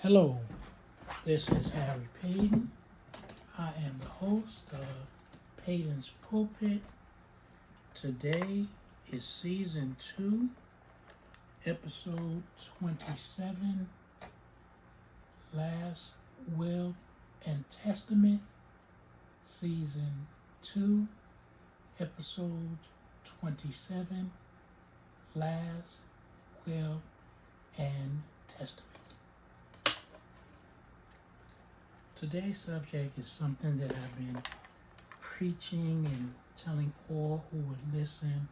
Hello, this is Harry Paden. I am the host of Paden's Pulpit. Today is Season 2, Episode 27, Last Will and Testament, Season 2, Episode 27, Last Will and Testament. Today's subject is something that I've been preaching and telling all who would listen,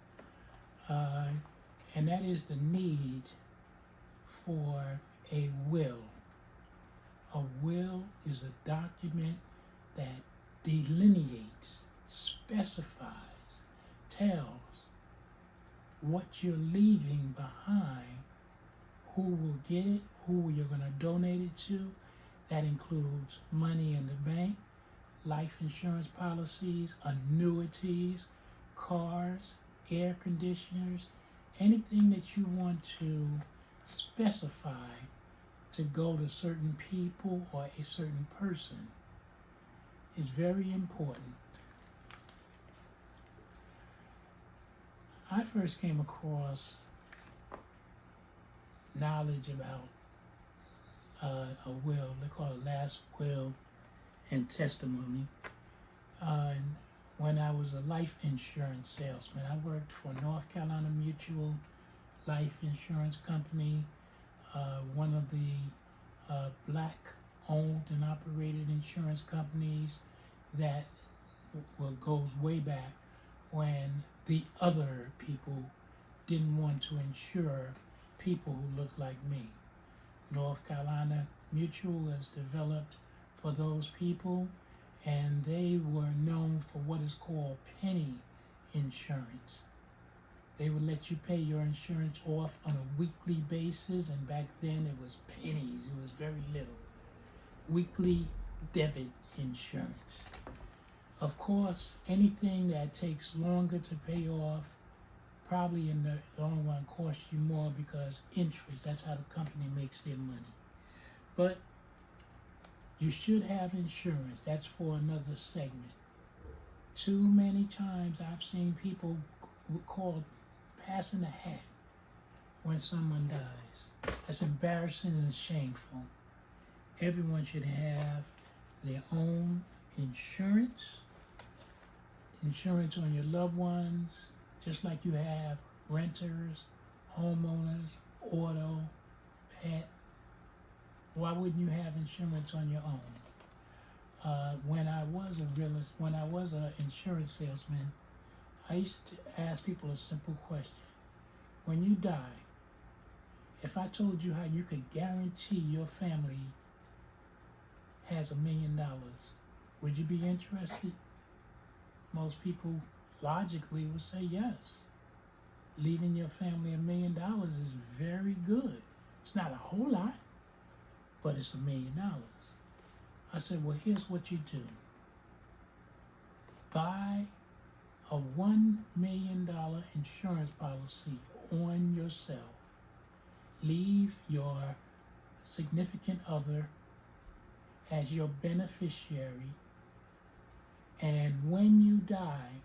and that is the need for a will. A will is a document that delineates, specifies, tells what you're leaving behind, who will get it, who you're going to donate it to. That includes money in the bank, life insurance policies, annuities, cars, air conditioners, anything that you want to specify to go to certain people or a certain person is very important. I first came across knowledge about a will. They call it last will and testimony. When I was a life insurance salesman, I worked for North Carolina Mutual Life Insurance Company, one of the black-owned and operated insurance companies that goes way back when the other people didn't want to insure people who looked like me. North Carolina Mutual was developed for those people, and they were known for what is called penny insurance. They would let you pay your insurance off on a weekly basis, and back then it was pennies, it was very little. Weekly debit insurance. Of course, anything that takes longer to pay off probably in the long run costs you more because interest, that's how the company makes their money. But you should have insurance. That's for another segment. Too many times I've seen people called passing a hat when someone dies. That's embarrassing and shameful. Everyone should have their own insurance on your loved ones, just like you have renters, homeowners, auto, pet. Why wouldn't you have insurance on your own? When I was an insurance salesman, I used to ask people a simple question. When you die, if I told you how you could guarantee your family has $1 million, would you be interested? Most people logically would say yes. Leaving your family $1 million is very good. It's not a whole lot, but it's $1 million. I said, well, here's what you do. Buy a $1 million insurance policy on yourself. Leave your significant other as your beneficiary, and when you die,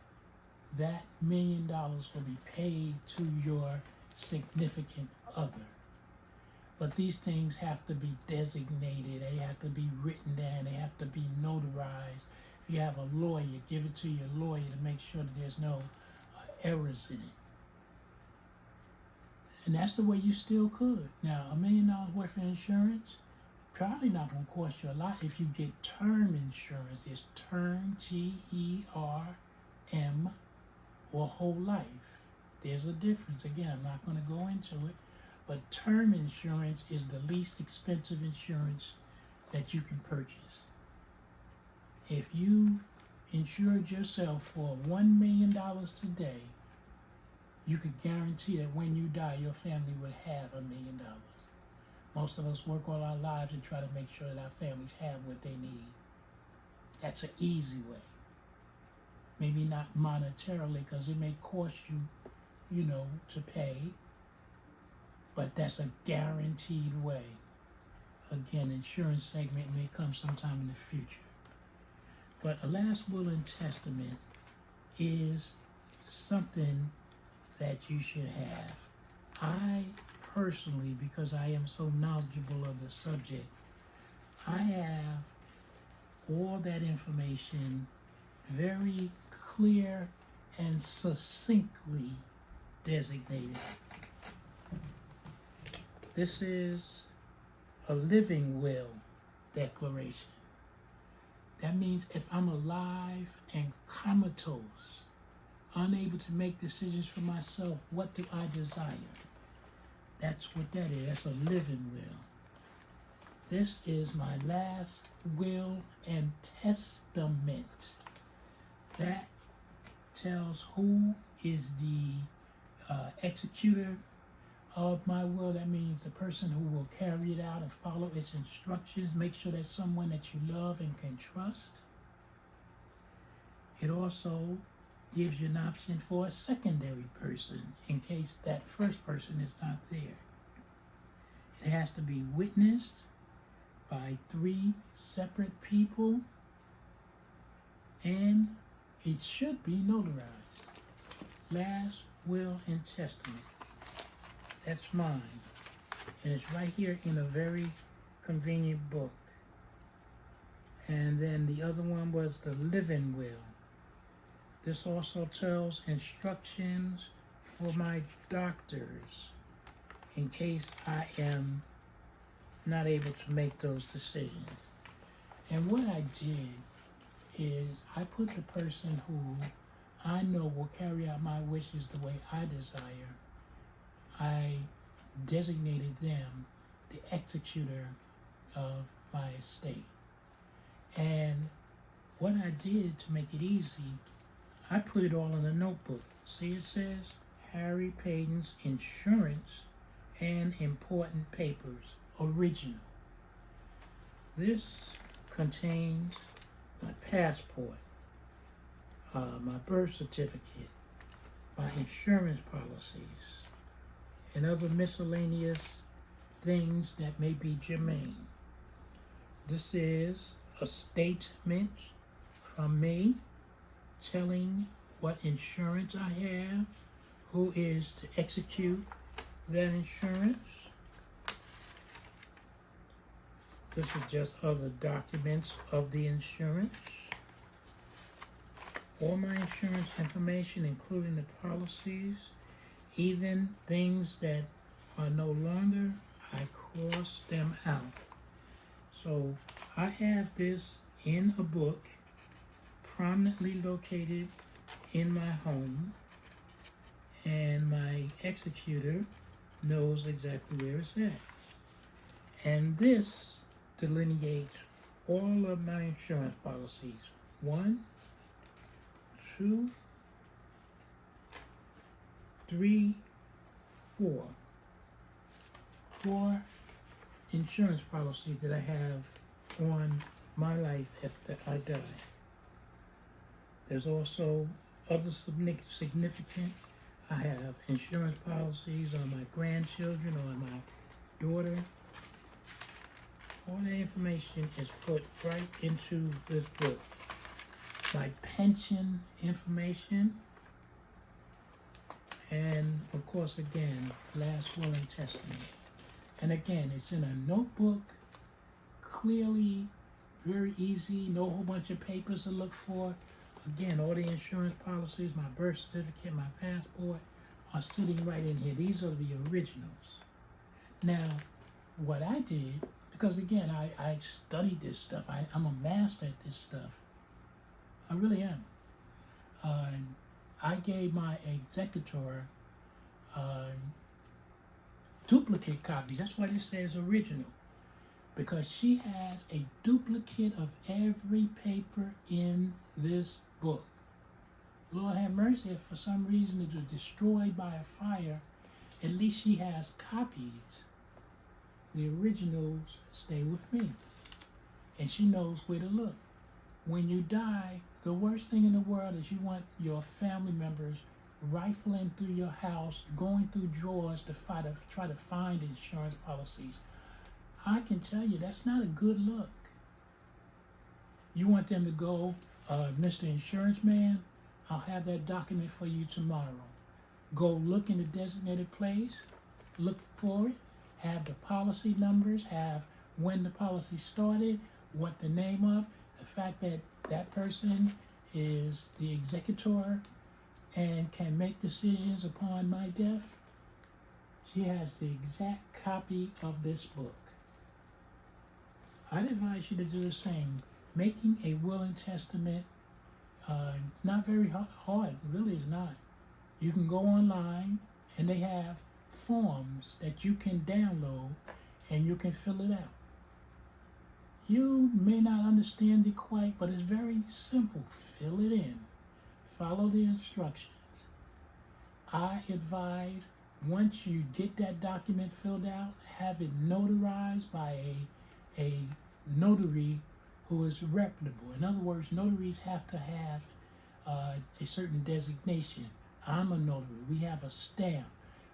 that $1 million will be paid to your significant other. But these things have to be designated, they have to be written down, they have to be notarized. If you have a lawyer, give it to your lawyer to make sure that there's no errors in it. And that's the way you still could. Now, $1 million worth of insurance, probably not going to cost you a lot if you get term insurance. It's term, T-E-R-M, or whole life. There's a difference. Again, I'm not going to go into it, but term insurance is the least expensive insurance that you can purchase. If you insured yourself for $1 million today, you could guarantee that when you die, your family would have $1 million. Most of us work all our lives and try to make sure that our families have what they need. That's an easy way. Maybe not monetarily, because it may cost you, to pay, but that's a guaranteed way. again, insurance segment may come sometime in the future. But a last will and testament is something that you should have. I personally, because I am so knowledgeable of the subject, I have all that information very clear and succinctly designated. This is a living will declaration. That means if I'm alive and comatose, unable to make decisions for myself, what do I desire? That's what that is. That's a living will. This is my last will and testament. That tells who is the executor of my will. That means the person who will carry it out and follow its instructions. Make sure that's someone that you love and can trust. It also gives you an option for a secondary person in case that first person is not there. It has to be witnessed by 3 separate people, and it should be notarized. Last will and testament. That's mine. And it's right here in a very convenient book. And then the other one was the living will. This also tells instructions for my doctors in case I am not able to make those decisions. And what I did is I put the person who I know will carry out my wishes the way I desire. I designated them the executor of my estate. And what I did to make it easy, I put it all in a notebook. See, it says Harry Paden's insurance and important papers, original. This contains my passport, my birth certificate, my insurance policies, and other miscellaneous things that may be germane. This is a statement from me telling what insurance I have, who is to execute that insurance. This is just other documents of the insurance. All my insurance information, including the policies, even things that are no longer, I cross them out. So I have this in a book, prominently located in my home, and my executor knows exactly where it's at. And this delineates all of my insurance policies. 1, 2, 3, 4. 4 insurance policies that I have on my life after I die. There's also other significant. I have insurance policies on my grandchildren, on my daughter. All that information is put right into this book. My pension information, and of course, again, last will and testament. And again, it's in a notebook, clearly, very easy, no whole bunch of papers to look for. Again, all the insurance policies, my birth certificate, my passport are sitting right in here. These are the originals. Now, what I did, because again, I studied this stuff. I'm a master at this stuff. I really am. I gave my executor duplicate copies. That's why this says original. Because she has a duplicate of every paper in this book. Lord have mercy, if for some reason it was destroyed by a fire, at least she has copies. The originals stay with me. And she knows where to look. When you die, the worst thing in the world is you want your family members rifling through your house, going through drawers to try to find insurance policies. I can tell you that's not a good look. You want them to go, Mr. Insurance Man, I'll have that document for you tomorrow. Go look in the designated place, look for it, have the policy numbers, have when the policy started, what the name of, the fact that that person is the executor and can make decisions upon my death. She has the exact copy of this book. I'd advise you to do the same. Making a will and testament, it's not very hard, really it's not. You can go online and they have forms that you can download and you can fill it out. You may not understand it quite, but it's very simple. Fill it in. Follow the instructions. I advise once you get that document filled out, have it notarized by a notary who is reputable. In other words, notaries have to have a certain designation. I'm a notary. We have a stamp,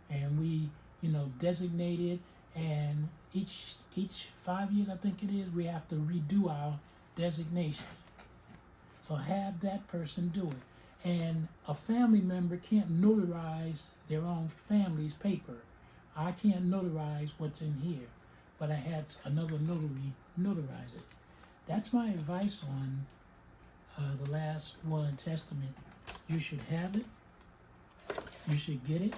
and we, designate it. And each 5 years, I think it is, we have to redo our designation. So have that person do it. And a family member can't notarize their own family's paper. I can't notarize what's in here, but I had another notary notarize it. That's my advice on the last will and testament. You should have it. You should get it.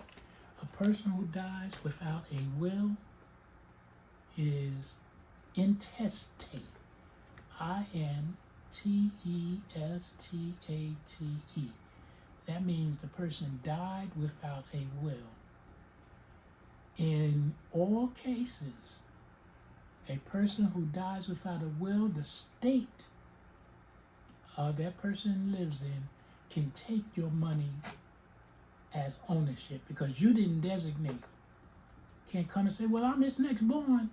A person who dies without a will is intestate. intestate. That means the person died without a will. In all cases, a person who dies without a will, the state that person lives in can take your money as ownership because you didn't designate. Can't come and say, well, I'm his next born.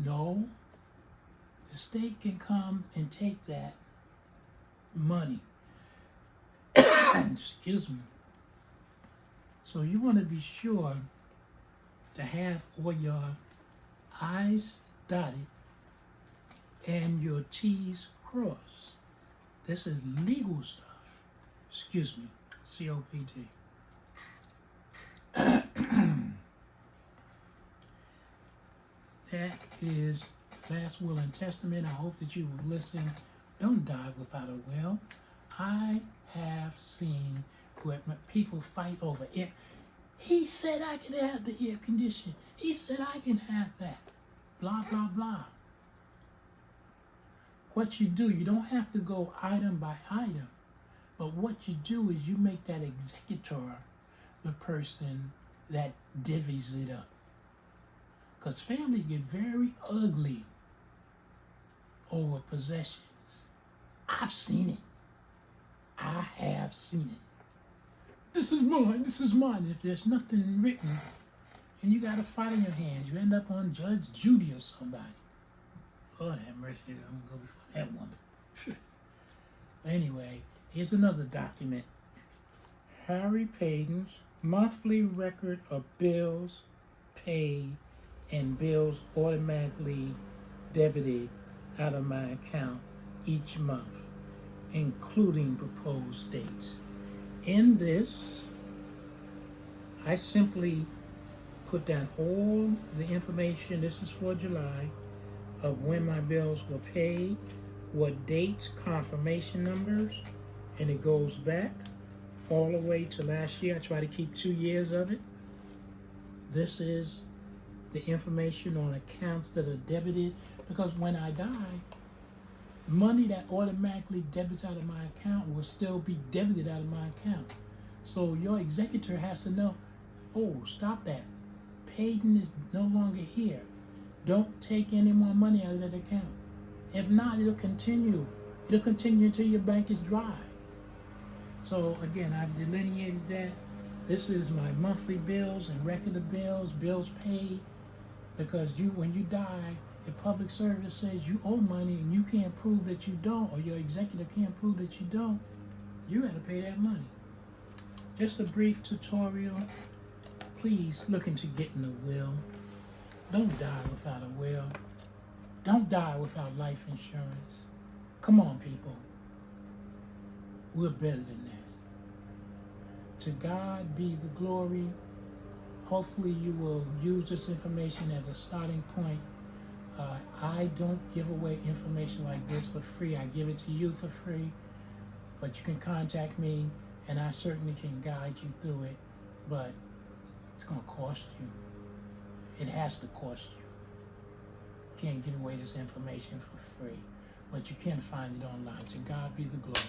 No. The state can come and take that money. Excuse me. So you want to be sure to have all your I's dotted and your T's crossed. This is legal stuff. Excuse me. COPD. That is last will and testament. I hope that you will listen. Don't die without a will. I have seen where people fight over it. He said I can have the air conditioning. He said I can have that. Blah, blah, blah. What you do, you don't have to go item by item. But what you do is you make that executor the person that divvies it up. Because families get very ugly over possessions. I've seen it. I have seen it. This is mine, this is mine. If there's nothing written, and you got a fight in your hands, you end up on Judge Judy or somebody. Lord have mercy, I'm going to go before that woman. Anyway, here's another document. Harry Paden's monthly record of bills paid and bills automatically debited out of my account each month, including proposed dates. In this, I simply put down all the information, this is for July, of when my bills were paid, what dates, confirmation numbers, and it goes back all the way to last year. I try to keep 2 years of it. This is the information on accounts that are debited, because when I die, money that automatically debits out of my account will still be debited out of my account. So your executor has to know, oh, stop that. Paden is no longer here. Don't take any more money out of that account. If not, it'll continue. It'll continue until your bank is dry. So again, I've delineated that. This is my monthly bills and record of bills, bills paid, because when you die, the public service says you owe money and you can't prove that you don't, or your executor can't prove that you don't, you got to pay that money. Just a brief tutorial. Please look into getting a will. Don't die without a will. Don't die without life insurance. Come on, people. We're better than that. To God be the glory. Hopefully you will use this information as a starting point. I don't give away information like this for free. I give it to you for free. But you can contact me, and I certainly can guide you through it. But it's going to cost you. It has to cost you. You can't give away this information for free. But you can find it online. To God be the glory.